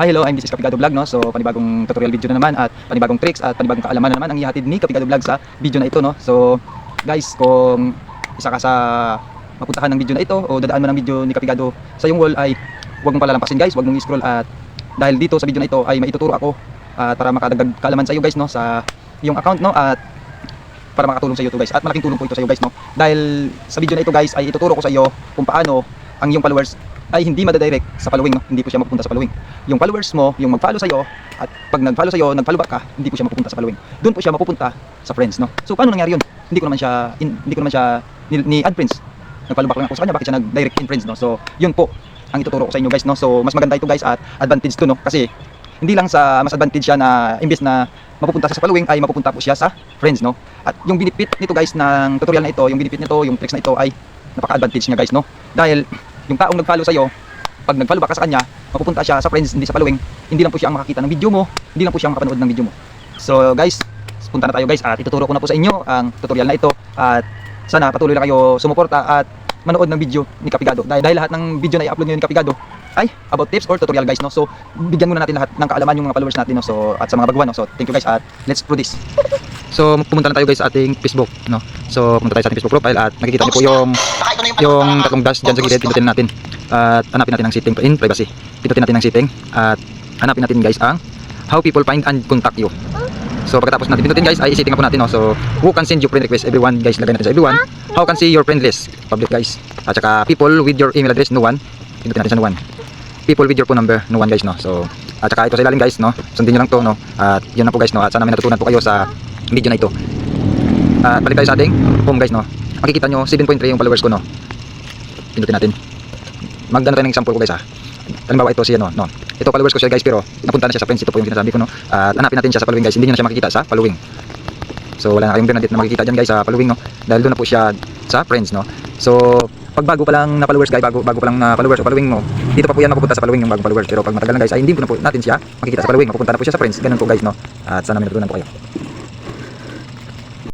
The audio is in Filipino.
Hi, hello, I'm this is Kapigado Vlog, no? So, panibagong tutorial video na naman at panibagong tricks at panibagong kaalaman na naman ang ihatid ni Kapigado Vlog sa video na ito, no? So, guys, kung isa ka sa mapuntahan ng video na ito o dadaan mo ng video ni Kapigado sa iyong wall ay huwag mong palalampasin, guys, huwag mong i-scroll at dahil dito sa video na ito ay maituturo ako para makadagdag kaalaman sa iyo, guys, no? Sa iyong account, no? At para makatulong sa iyo to, guys. At malaking tulong po ito sa iyo, guys, no? Dahil sa video na ito, guys, ay ituturo ko sa iyo kung paano ang iyong followers ay hindi madadirect sa following, no? Hindi po siya mapupunta sa following. Yung followers mo, yung mag-follow sa iyo at pag nag-follow sa iyo, nag-follow back ka, hindi po siya mapupunta sa following. Doon po siya mapupunta sa friends, no? So paano nangyari 'yun? Hindi ko naman siya ni add friends. Nag-follow back lang ako sa kanya, bakit siya nag-direct in friends, no? So, 'yun po ang ituturo ko sa inyo, guys, no? So, mas maganda ito, guys, at advantage to, no? Kasi hindi lang sa mas advantage siya na imbes na mapupunta sa following ay mapupunta po siya sa friends, no? At yung benefit nito, guys, ng tutorial na ito, yung benefit nito, yung tricks na ito ay napaka-advantage niya, guys, no? Dahil yung taong nag-follow sa iyo, pag nag-follow back ka sa kanya, mapupunta siya sa friends, hindi sa following. Hindi lang po siya ang makakita ng video mo, hindi lang po siya ang makapanood ng video mo. So, guys, punta na tayo, guys, at ituturo ko na po sa inyo ang tutorial na ito at sana patuloy na kayo sumuporta at manood ng video ni Kapigado. Dahil lahat ng video na i-upload ngayon ni Kapigado ay about tips or tutorial, guys, no? So, bigyan muna natin lahat ng kaalaman yung mga followers natin, no? So, at sa mga baguhan, no? So, thank you, guys, at let's do this. So, pumunta na tayo, guys, sa ating Facebook, no? So, pumunta tayo sa ating Facebook profile at makikita niyo po yung tatlong dash dyan sa gilid. Pindutin natin at hanapin natin ang setting in privacy. Pindutin natin ang setting at hanapin natin, guys, ang how people find and contact you. So, pagkatapos natin pindutin, guys, ay i-setting na po natin, no? So, who can send you friend request? Everyone, guys, lagay natin sa everyone. How can see your friend list? Public, guys. At saka people with your email address, no one. Pindutin natin sa no one. People with your phone number, no one, guys, no? So, at saka ito sa ilalim, guys, no? Sundin nyo lang to, no? At yun na po, guys, no? At sana may natutunan po kayo sa video na ito. At balik tayo sa ating home, guys, no? Makikita nyo 7.3 yung followers ko, no? Pindutin natin. Magdano tayo ng example ko, guys, ha? Halimbawa ito siya, no? Ito followers ko siya, guys, pero napunta na siya sa friends. Ito po yung sinasabi ko, no? At hanapin natin siya sa following, guys. Hindi nyo na siya makikita sa following. So wala na kayong pinadit na makikita dyan, guys, sa following, no? Dahil doon na po siya sa friends, no? So pag bago pa lang na followers, guys, bago pa lang na followers o following mo, dito pa po yan mapupunta sa following yung bago followers. Pero pag matagal na, guys, ay hindi po na po natin siya makikita sa following, mapupunta na po siya sa friends. Ganun po, guys, no? At sana may natutunan po kayo.